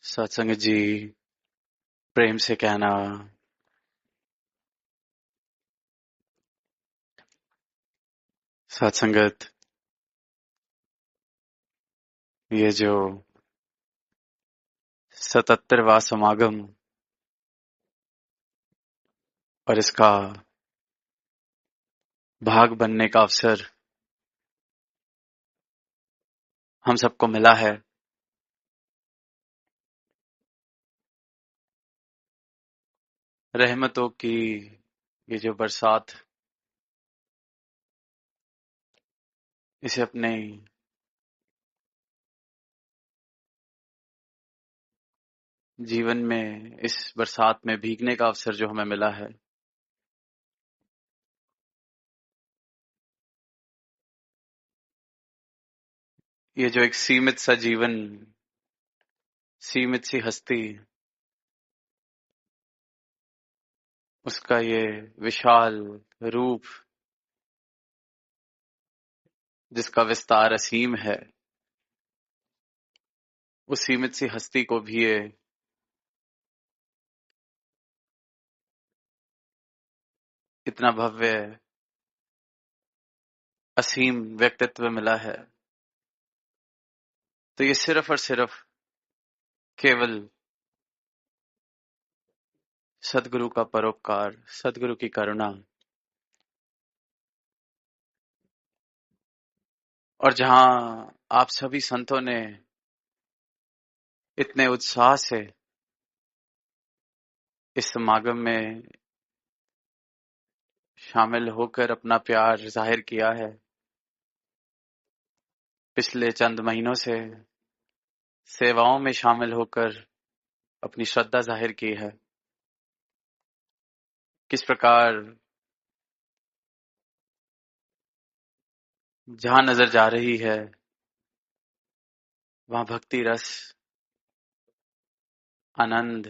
सत्संग जी, प्रेम से कहना। सत्संगत, ये जो 77वां समागम और इसका भाग बनने का अवसर हम सबको मिला है। रहमतों की ये जो बरसात, इसे अपने जीवन में इस बरसात में भीगने का अवसर जो हमें मिला है, ये जो एक सीमित सा जीवन, सीमित सी हस्ती, उसका ये विशाल रूप जिसका विस्तार असीम है, उस सीमित सी हस्ती को भी ये इतना भव्य असीम व्यक्तित्व मिला है। तो ये सिर्फ और सिर्फ केवल सदगुरु का परोपकार, सदगुरु की करुणा, और जहां आप सभी संतों ने इतने उत्साह से इस समागम में शामिल होकर अपना प्यार जाहिर किया है, पिछले चंद महीनों से सेवाओं में शामिल होकर अपनी श्रद्धा जाहिर की है, किस प्रकार जहां नजर जा रही है वहां भक्ति रस, आनंद,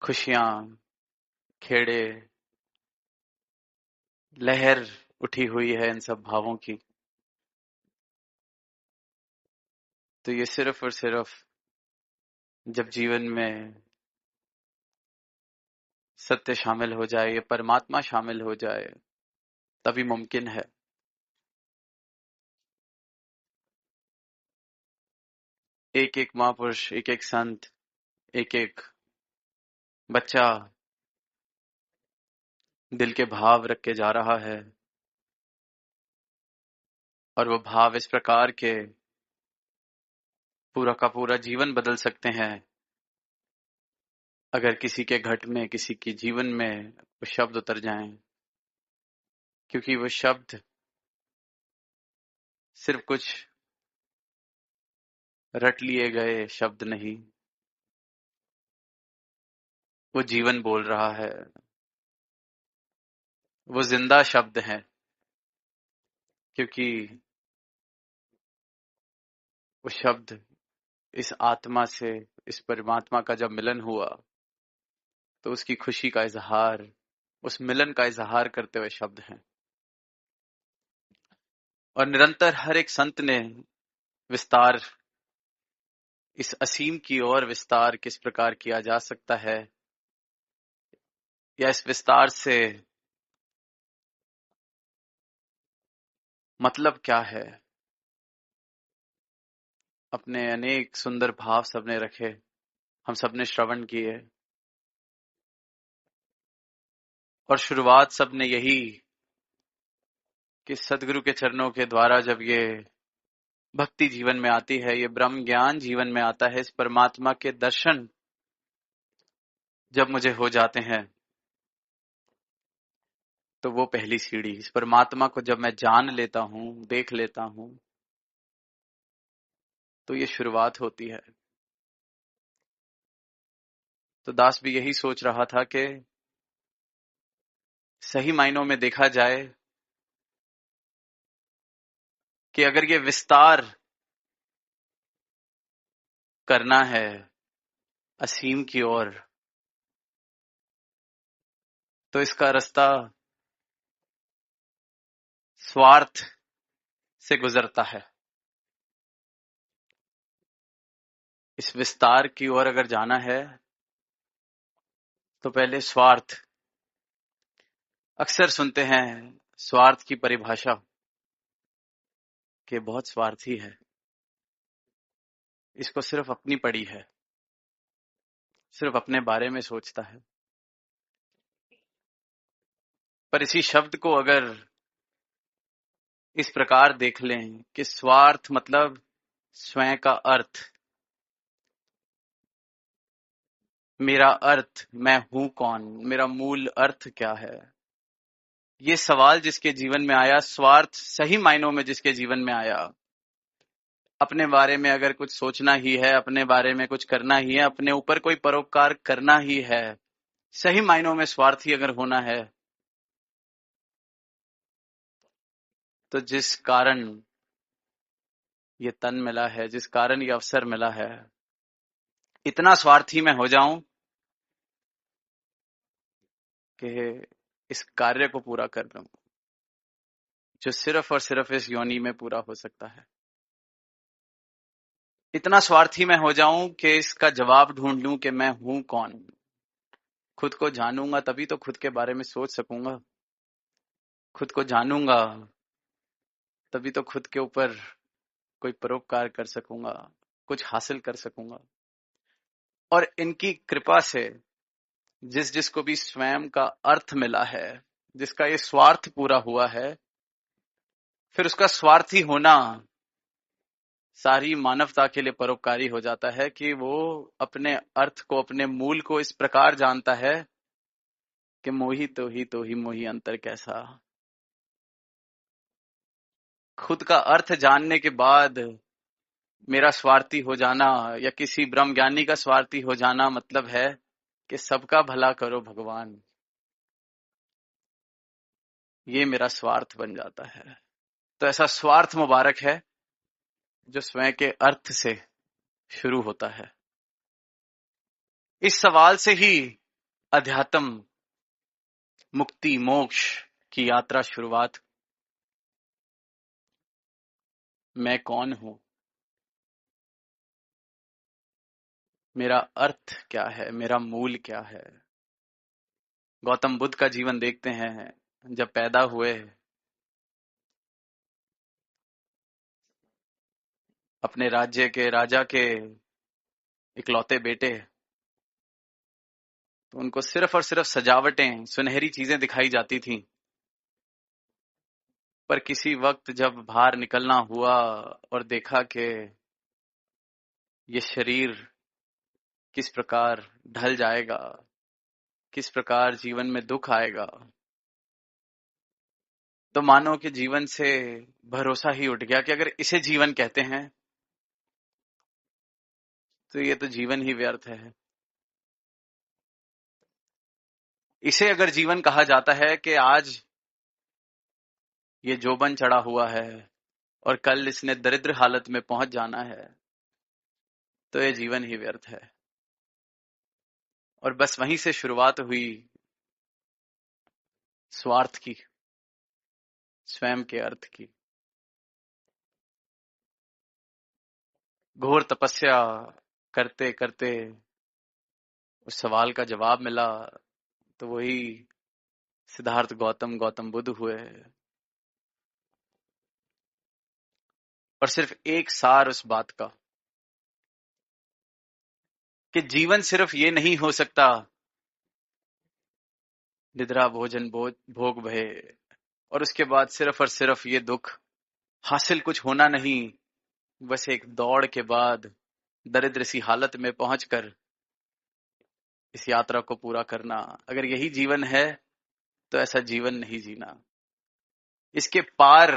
खुशियां, खेड़े, लहर उठी हुई है इन सब भावों की। तो ये सिर्फ और सिर्फ जब जीवन में सत्य शामिल हो जाए, ये परमात्मा शामिल हो जाए, तभी मुमकिन है। एक एक महापुरुष, एक एक संत, एक एक बच्चा दिल के भाव रख के जा रहा है, और वो भाव इस प्रकार के पूरा का पूरा जीवन बदल सकते हैं अगर किसी के घट में, किसी के जीवन में वो शब्द उतर जाएं। क्योंकि वो शब्द सिर्फ कुछ रट लिए गए शब्द नहीं, वो जीवन बोल रहा है, वो जिंदा शब्द है। क्योंकि वो शब्द इस आत्मा से, इस परमात्मा का जब मिलन हुआ, तो उसकी खुशी का इजहार, उस मिलन का इजहार करते हुए शब्द हैं। और निरंतर हर एक संत ने विस्तार, इस असीम की ओर विस्तार किस प्रकार किया जा सकता है, या इस विस्तार से मतलब क्या है, अपने अनेक सुंदर भाव सबने रखे, हम सबने श्रवण किए, और शुरुआत सबने यही कि सदगुरु के चरणों के द्वारा जब ये भक्ति जीवन में आती है, ये ब्रह्म ज्ञान जीवन में आता है, इस परमात्मा के दर्शन जब मुझे हो जाते हैं, तो वो पहली सीढ़ी, इस परमात्मा को जब मैं जान लेता हूं, देख लेता हूं, तो ये शुरुआत होती है। तो दास भी यही सोच रहा था कि सही मायनों में देखा जाए कि अगर ये विस्तार करना है असीम की ओर, तो इसका रास्ता स्वार्थ से गुजरता है। इस विस्तार की ओर अगर जाना है तो पहले स्वार्थ। अक्सर सुनते हैं स्वार्थ की परिभाषा कि बहुत स्वार्थी है, इसको सिर्फ अपनी पड़ी है, सिर्फ अपने बारे में सोचता है। पर इसी शब्द को अगर इस प्रकार देख लें कि स्वार्थ मतलब स्वयं का अर्थ, मेरा अर्थ, मैं हूं कौन, मेरा मूल अर्थ क्या है, ये सवाल जिसके जीवन में आया, स्वार्थ सही मायनों में जिसके जीवन में आया, अपने बारे में अगर कुछ सोचना ही है, अपने बारे में कुछ करना ही है, अपने ऊपर कोई परोपकार करना ही है, सही मायनों में स्वार्थी अगर होना है, तो जिस कारण ये तन मिला है, जिस कारण ये अवसर मिला है, इतना स्वार्थी मैं हो जाऊं कि इस कार्य को पूरा कर लूं जो सिर्फ और सिर्फ इस योनि में पूरा हो सकता है। इतना स्वार्थी मैं हो जाऊं कि इसका जवाब ढूंढ लूं कि मैं हूं कौन। खुद को जानूंगा तभी तो खुद के बारे में सोच सकूंगा, खुद को जानूंगा तभी तो खुद के ऊपर कोई परोपकार कर सकूंगा, कुछ हासिल कर सकूंगा। और इनकी कृपा से जिस जिसको भी स्वयं का अर्थ मिला है, जिसका ये स्वार्थ पूरा हुआ है, फिर उसका स्वार्थी होना सारी मानवता के लिए परोपकारी हो जाता है कि वो अपने अर्थ को, अपने मूल को इस प्रकार जानता है कि मोही तो ही मोही अंतर कैसा। खुद का अर्थ जानने के बाद मेरा स्वार्थी हो जाना या किसी ब्रह्म ज्ञानी का स्वार्थी हो जाना मतलब है कि सबका भला करो भगवान, ये मेरा स्वार्थ बन जाता है। तो ऐसा स्वार्थ मुबारक है जो स्वयं के अर्थ से शुरू होता है। इस सवाल से ही अध्यात्म, मुक्ति, मोक्ष की यात्रा शुरुआत। मैं कौन हूं, मेरा अर्थ क्या है, मेरा मूल क्या है। गौतम बुद्ध का जीवन देखते हैं, जब पैदा हुए अपने राज्य के राजा के इकलौते बेटे, तो उनको सिर्फ और सिर्फ सजावटें, सुनहरी चीजें दिखाई जाती थीं। पर किसी वक्त जब बाहर निकलना हुआ और देखा कि ये शरीर किस प्रकार ढल जाएगा, किस प्रकार जीवन में दुख आएगा, तो मानव के जीवन से भरोसा ही उठ गया कि अगर इसे जीवन कहते हैं तो ये तो जीवन ही व्यर्थ है। इसे अगर जीवन कहा जाता है कि आज ये जोबन चढ़ा हुआ है और कल इसने दरिद्र हालत में पहुंच जाना है, तो ये जीवन ही व्यर्थ है। और बस वहीं से शुरुआत हुई स्वार्थ की, स्वयं के अर्थ की। घोर तपस्या करते करते उस सवाल का जवाब मिला, तो वही सिद्धार्थ गौतम, गौतम बुद्ध हुए। और सिर्फ एक सार उस बात का कि जीवन सिर्फ ये नहीं हो सकता निद्रा भोजन भोग भय, और उसके बाद सिर्फ और सिर्फ ये दुख, हासिल कुछ होना नहीं, बस एक दौड़ के बाद दरिद्र सी हालत में पहुंचकर इस यात्रा को पूरा करना। अगर यही जीवन है तो ऐसा जीवन नहीं जीना। इसके पार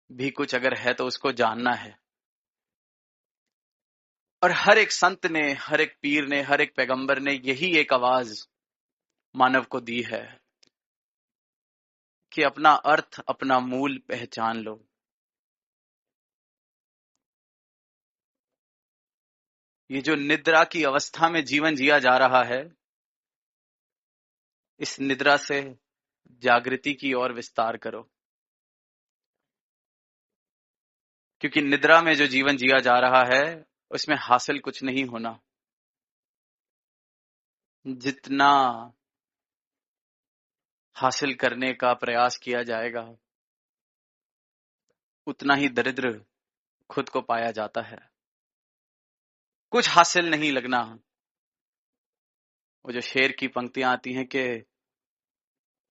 भी कुछ अगर है तो उसको जानना है। और हर एक संत ने, हर एक पीर ने, हर एक पैगंबर ने यही एक आवाज मानव को दी है कि अपना अर्थ, अपना मूल पहचान लो। ये जो निद्रा की अवस्था में जीवन जिया जा रहा है, इस निद्रा से जागृति की ओर विस्तार करो। क्योंकि निद्रा में जो जीवन जिया जा रहा है उसमें हासिल कुछ नहीं होना। जितना हासिल करने का प्रयास किया जाएगा उतना ही दरिद्र खुद को पाया जाता है। कुछ हासिल नहीं लगना। वो जो शेर की पंक्तियां आती हैं कि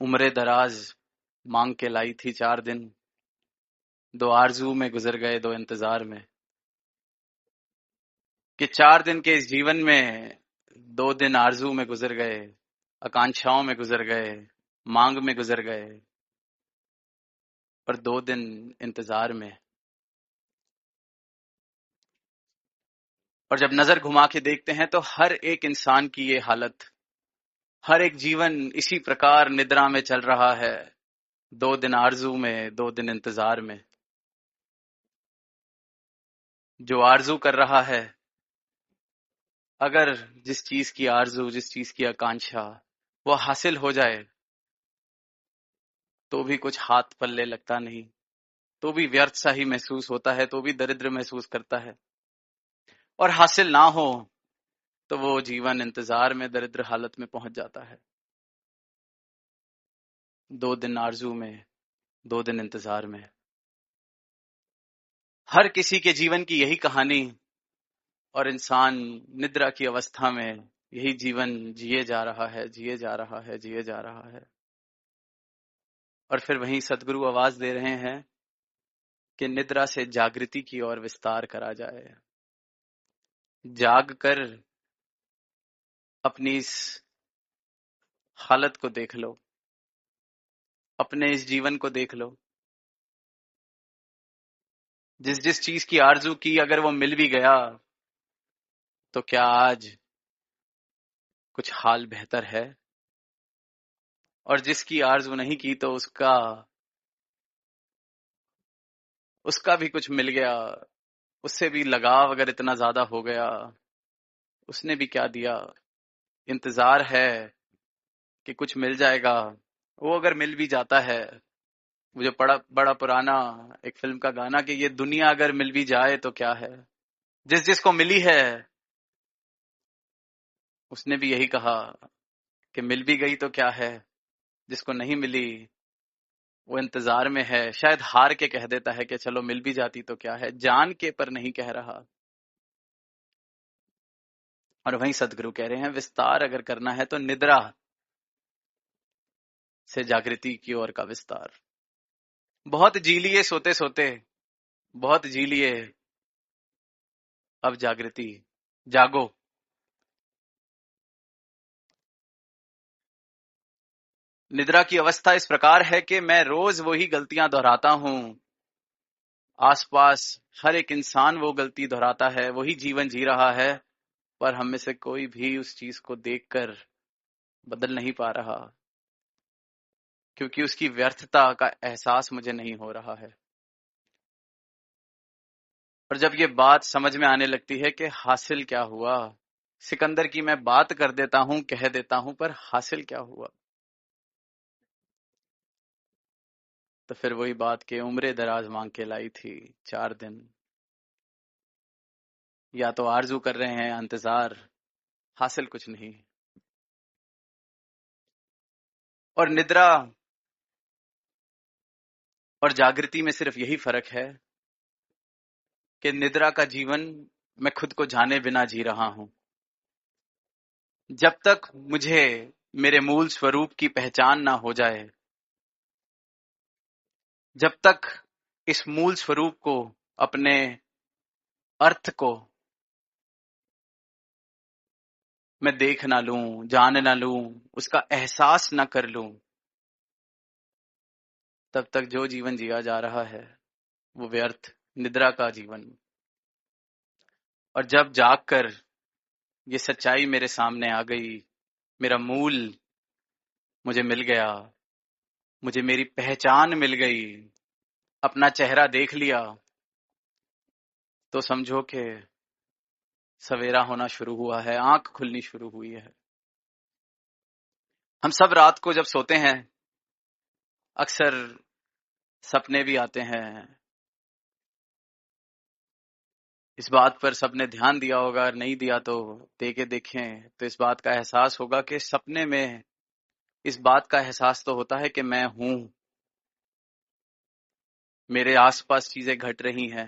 उम्र दराज मांग के लाई थी 4 दिन, 2 आरजू में गुजर गए 2 इंतजार में। कि 4 दिन के इस जीवन में 2 दिन आरजू में गुजर गए, आकांक्षाओं में गुजर गए, मांग में गुजर गए, और 2 दिन इंतजार में। और जब नजर घुमा के देखते हैं तो हर एक इंसान की ये हालत, हर एक जीवन इसी प्रकार निद्रा में चल रहा है। 2 दिन आरजू में, 2 दिन इंतजार में। जो आरजू कर रहा है, अगर जिस चीज की आरजू, जिस चीज की आकांक्षा वो हासिल हो जाए तो भी कुछ हाथ पल्ले लगता नहीं, तो भी व्यर्थ सा ही महसूस होता है, तो भी दरिद्र महसूस करता है। और हासिल ना हो तो वो जीवन इंतजार में दरिद्र हालत में पहुंच जाता है। 2 दिन आरजू में, 2 दिन इंतजार में। हर किसी के जीवन की यही कहानी, और इंसान निद्रा की अवस्था में यही जीवन जिए जा रहा है, जिए जा रहा है, जिए जा रहा है। और फिर वहीं सदगुरु आवाज दे रहे हैं कि निद्रा से जागृति की ओर विस्तार करा जाए। जाग कर अपनी इस हालत को देख लो, अपने इस जीवन को देख लो। जिस जिस चीज की आरजू की, अगर वो मिल भी गया तो क्या आज कुछ हाल बेहतर है? और जिसकी आरजू नहीं की तो उसका भी कुछ मिल गया, उससे भी लगाव अगर इतना ज्यादा हो गया, उसने भी क्या दिया? इंतजार है कि कुछ मिल जाएगा। वो अगर मिल भी जाता है, मुझे बड़ा बड़ा पुराना एक फिल्म का गाना कि ये दुनिया अगर मिल भी जाए तो क्या है। जिस जिसको मिली है उसने भी यही कहा कि मिल भी गई तो क्या है। जिसको नहीं मिली वो इंतजार में है, शायद हार के कह देता है कि चलो मिल भी जाती तो क्या है, जान के पर नहीं कह रहा। और वहीं सदगुरु कह रहे हैं विस्तार अगर करना है तो निद्रा से जागृति की ओर का विस्तार। बहुत जी लिए सोते सोते, बहुत जी लिए, अब जागृति, जागो। निद्रा की अवस्था इस प्रकार है कि मैं रोज वही गलतियां दोहराता हूं। आसपास हर एक इंसान वो गलती दोहराता है, वही जीवन जी रहा है, पर हम में से कोई भी उस चीज को देखकर बदल नहीं पा रहा, क्योंकि उसकी व्यर्थता का एहसास मुझे नहीं हो रहा है। और जब ये बात समझ में आने लगती है कि हासिल क्या हुआ, सिकंदर की मैं बात कर देता हूं, कह देता हूं, पर हासिल क्या हुआ? तो फिर वही बात कि उम्र दराज मांग के लाई थी 4 दिन। या तो आरजू कर रहे हैं, इंतजार, हासिल कुछ नहीं। और निद्रा और जागृति में सिर्फ यही फर्क है कि निद्रा का जीवन मैं खुद को जाने बिना जी रहा हूं। जब तक मुझे मेरे मूल स्वरूप की पहचान ना हो जाए, जब तक इस मूल स्वरूप को, अपने अर्थ को मैं देख ना लूं, जान ना लूं, उसका एहसास ना कर लूं, तब तक जो जीवन जिया जा रहा है वो व्यर्थ, निद्रा का जीवन। और जब जागकर ये सच्चाई मेरे सामने आ गई, मेरा मूल मुझे मिल गया, मुझे मेरी पहचान मिल गई, अपना चेहरा देख लिया, तो समझो कि सवेरा होना शुरू हुआ है, आंख खुलनी शुरू हुई है। हम सब रात को जब सोते हैं अक्सर सपने भी आते हैं, इस बात पर सबने ध्यान दिया होगा, और नहीं दिया तो दे के देखें तो इस बात का एहसास होगा कि सपने में इस बात का एहसास तो होता है कि मैं हूं, मेरे आसपास चीजें घट रही हैं,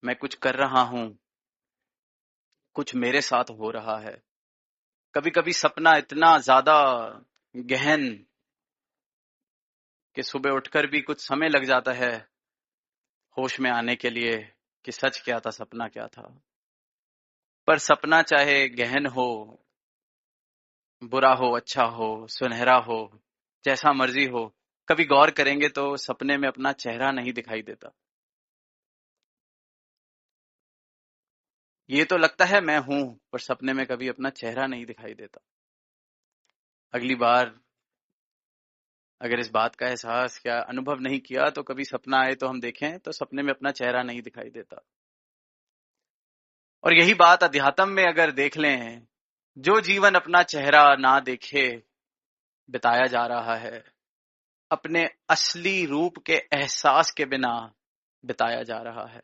मैं कुछ कर रहा हूं, कुछ मेरे साथ हो रहा है। कभी कभी सपना इतना ज्यादा गहन कि सुबह उठकर भी कुछ समय लग जाता है होश में आने के लिए कि सच क्या था, सपना क्या था। पर सपना चाहे गहन हो, बुरा हो, अच्छा हो, सुनहरा हो, जैसा मर्जी हो, कभी गौर करेंगे तो सपने में अपना चेहरा नहीं दिखाई देता। ये तो लगता है मैं हूं, पर सपने में कभी अपना चेहरा नहीं दिखाई देता। अगली बार अगर इस बात का एहसास क्या अनुभव नहीं किया तो कभी सपना आए तो हम देखें तो सपने में अपना चेहरा नहीं दिखाई देता। और यही बात अध्यात्म में अगर देख लें, जो जीवन अपना चेहरा ना देखे बिताया जा रहा है, अपने असली रूप के एहसास के बिना बिताया जा रहा है,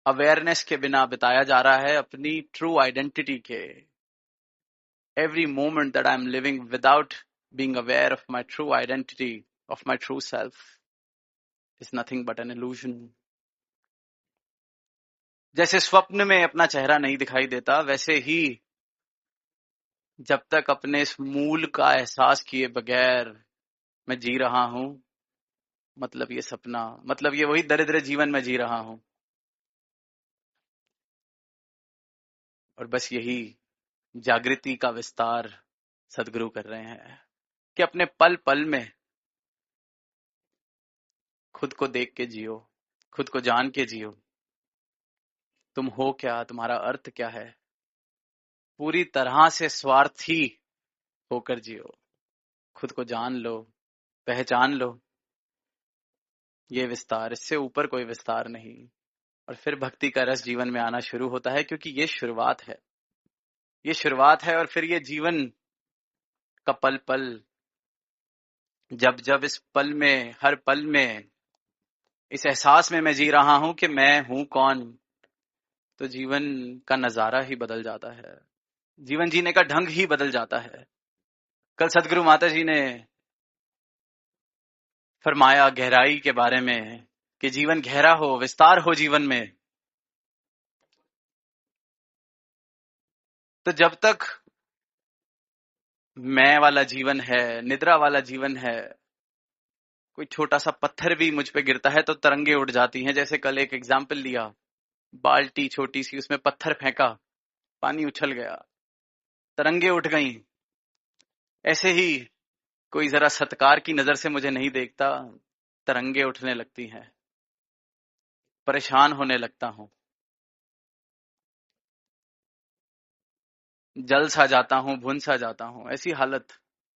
अवेयरनेस के बिना बिताया जा रहा है, अपनी ट्रू आइडेंटिटी के every moment that I'm living without being aware of my true identity, of my true self, is nothing but an illusion. जैसे स्वप्न में अपना चेहरा नहीं दिखाई देता, वैसे ही जब तक अपने इस मूल का एहसास किए बगैर मैं जी रहा हूं, मतलब ये सपना, मतलब ये वही दरिद्र जीवन में जी रहा हूं। और बस यही जागृति का विस्तार सदगुरु कर रहे हैं कि अपने पल पल में खुद को देख के जियो, खुद को जान के जियो। तुम हो क्या, तुम्हारा अर्थ क्या है, पूरी तरह से स्वार्थी होकर जियो, खुद को जान लो, पहचान लो। ये विस्तार, इससे ऊपर कोई विस्तार नहीं। और फिर भक्ति का रस जीवन में आना शुरू होता है, क्योंकि ये शुरुआत है, ये शुरुआत है। और फिर ये जीवन का पल पल, जब जब इस पल में, हर पल में इस एहसास में मैं जी रहा हूं कि मैं हूं कौन, तो जीवन का नजारा ही बदल जाता है, जीवन जीने का ढंग ही बदल जाता है। कल सदगुरु माता जी ने फरमाया गहराई के बारे में कि जीवन गहरा हो, विस्तार हो जीवन में। तो जब तक मैं वाला जीवन है, निद्रा वाला जीवन है, कोई छोटा सा पत्थर भी मुझ पे गिरता है तो तरंगे उठ जाती हैं। जैसे कल एक एग्जाम्पल लिया, बाल्टी छोटी सी, उसमें पत्थर फेंका, पानी उछल गया, तरंगे उठ गई। ऐसे ही कोई जरा सत्कार की नजर से मुझे नहीं देखता, तरंगे उठने लगती हैं, परेशान होने लगता हूं, जल सा जाता हूं, भुन सा जाता हूं। ऐसी हालत,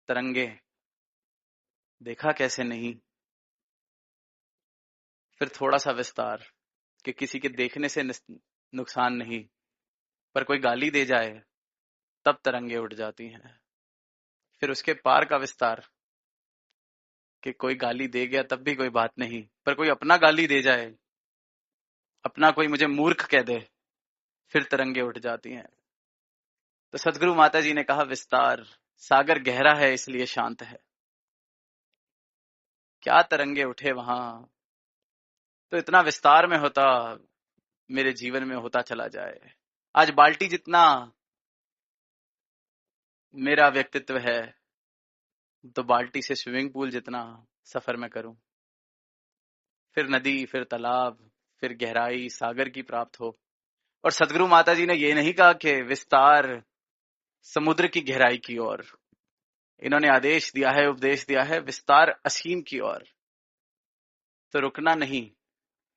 तरंगे, देखा कैसे नहीं। फिर थोड़ा सा विस्तार कि किसी के देखने से नुकसान नहीं, पर कोई गाली दे जाए तब तरंगे उठ जाती हैं। फिर उसके पार का विस्तार कि कोई गाली दे गया तब भी कोई बात नहीं, पर कोई अपना गाली दे जाए, अपना कोई मुझे मूर्ख कह दे, फिर तरंगे उठ जाती हैं। तो सदगुरु माता जी ने कहा विस्तार, सागर गहरा है इसलिए शांत है। क्या तरंगे उठे वहां, तो इतना विस्तार में होता, मेरे जीवन में होता चला जाए। आज बाल्टी जितना मेरा व्यक्तित्व है, तो बाल्टी से स्विमिंग पूल जितना सफर में करूं, फिर नदी, फिर तालाब, फिर गहराई सागर की प्राप्त हो। और सदगुरु माता जी ने ये नहीं कहा कि विस्तार समुद्र की गहराई की ओर, इन्होंने आदेश दिया है, उपदेश दिया है विस्तार असीम की ओर। तो रुकना नहीं,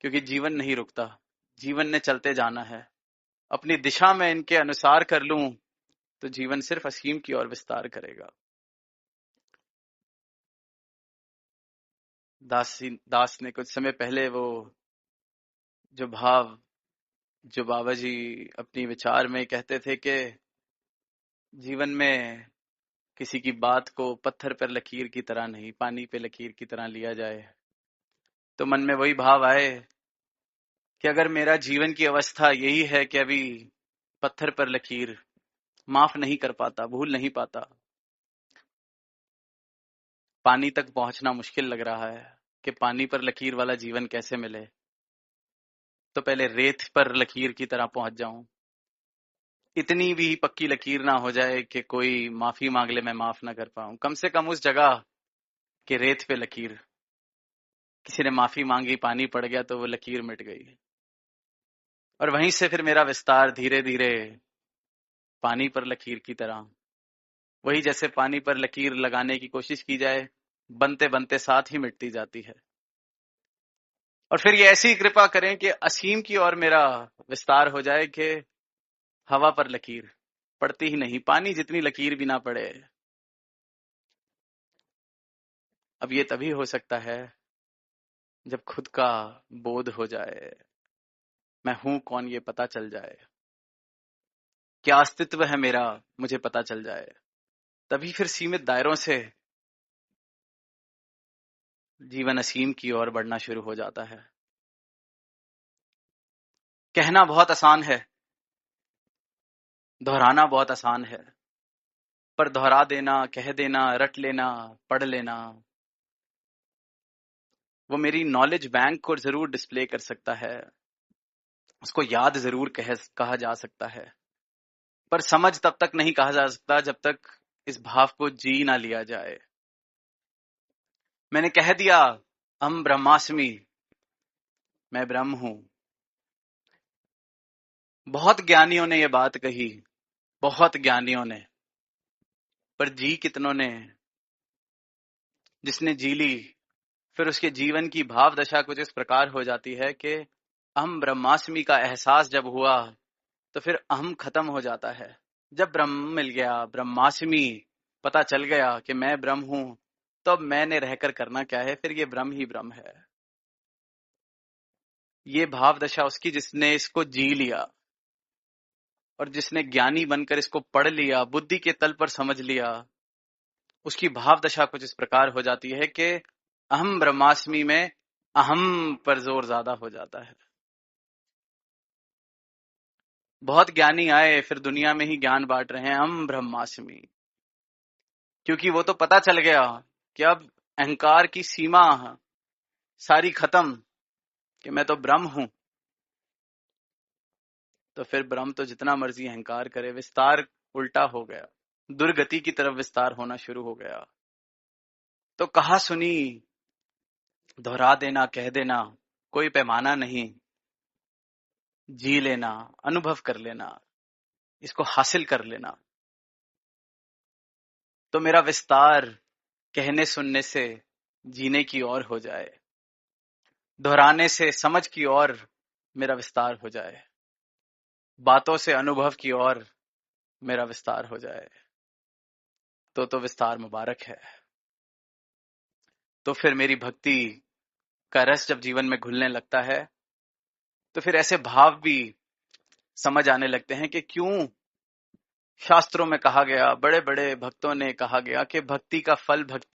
क्योंकि जीवन नहीं रुकता, जीवन ने चलते जाना है। अपनी दिशा में इनके अनुसार कर लूं तो जीवन सिर्फ असीम की ओर विस्तार करेगा। दास ने कुछ समय पहले वो जो भाव, जो बाबा जी अपनी विचार में कहते थे कि जीवन में किसी की बात को पत्थर पर लकीर की तरह नहीं, पानी पे लकीर की तरह लिया जाए, तो मन में वही भाव आए कि अगर मेरा जीवन की अवस्था यही है कि अभी पत्थर पर लकीर, माफ नहीं कर पाता, भूल नहीं पाता, पानी तक पहुंचना मुश्किल लग रहा है कि पानी पर लकीर वाला जीवन कैसे मिले, तो पहले रेत पर लकीर की तरह पहुंच जाऊं। इतनी भी पक्की लकीर ना हो जाए कि कोई माफी मांग ले, मैं माफ ना कर पाऊं। कम से कम उस जगह के रेत पे लकीर, किसी ने माफी मांगी, पानी पड़ गया तो वो लकीर मिट गई। और वहीं से फिर मेरा विस्तार धीरे धीरे पानी पर लकीर की तरह, वही जैसे पानी पर लकीर लगाने की कोशिश की जाए, बनते बनते साथ ही मिटती जाती है। और फिर ये ऐसी कृपा करें कि असीम की ओर मेरा विस्तार हो जाए कि हवा पर लकीर पड़ती ही नहीं, पानी जितनी लकीर भी ना पड़े। अब ये तभी हो सकता है जब खुद का बोध हो जाए, मैं हूं कौन ये पता चल जाए, क्या अस्तित्व है मेरा मुझे पता चल जाए। तभी फिर सीमित दायरों से जीवन असीम की ओर बढ़ना शुरू हो जाता है। कहना बहुत आसान है, दोहराना बहुत आसान है, पर दोहरा देना, कह देना, रट लेना, पढ़ लेना, वो मेरी नॉलेज बैंक को जरूर डिस्प्ले कर सकता है, उसको याद जरूर कहा जा सकता है, पर समझ तब तक नहीं कहा जा सकता जब तक इस भाव को जी ना लिया जाए। मैंने कह दिया हम ब्रह्मास्मि, मैं ब्रह्म हूं। बहुत ज्ञानियों ने ये बात कही, बहुत ज्ञानियों ने, पर जी कितनों ने। जिसने जी ली, फिर उसके जीवन की भाव दशा कुछ इस प्रकार हो जाती है कि अहम ब्रह्मास्मि का एहसास जब हुआ तो फिर अहम खत्म हो जाता है। जब ब्रह्म मिल गया, ब्रह्मास्मि पता चल गया कि मैं ब्रह्म हूं, तो अब मैंने रहकर करना क्या है, फिर ये ब्रह्म ही ब्रह्म है। ये भाव दशा उसकी जिसने इसको जी लिया, और जिसने ज्ञानी बनकर इसको पढ़ लिया, बुद्धि के तल पर समझ लिया, उसकी भाव दशा कुछ इस प्रकार हो जाती है कि अहम ब्रह्मास्मि में अहम पर जोर ज्यादा हो जाता है। बहुत ज्ञानी आए फिर दुनिया में ही ज्ञान बांट रहे हैं, अहम ब्रह्मास्मि, क्योंकि वो तो पता चल गया कि अब अहंकार की सीमा सारी खत्म, कि मैं तो ब्रह्म हूं। तो फिर ब्रह्म तो जितना मर्जी अहंकार करे, विस्तार उल्टा हो गया, दुर्गति की तरफ विस्तार होना शुरू हो गया। तो कहा सुनी, दोहरा देना, कह देना, कोई पैमाना नहीं, जी लेना, अनुभव कर लेना, इसको हासिल कर लेना, तो मेरा विस्तार कहने सुनने से जीने की ओर हो जाए, दोहराने से समझ की ओर मेरा विस्तार हो जाए, बातों से अनुभव की ओर मेरा विस्तार हो जाए, तो विस्तार मुबारक है। तो फिर मेरी भक्ति का रस जब जीवन में घुलने लगता है, तो फिर ऐसे भाव भी समझ आने लगते हैं कि क्यों शास्त्रों में कहा गया, बड़े बड़े भक्तों ने कहा गया कि भक्ति का फल भक्ति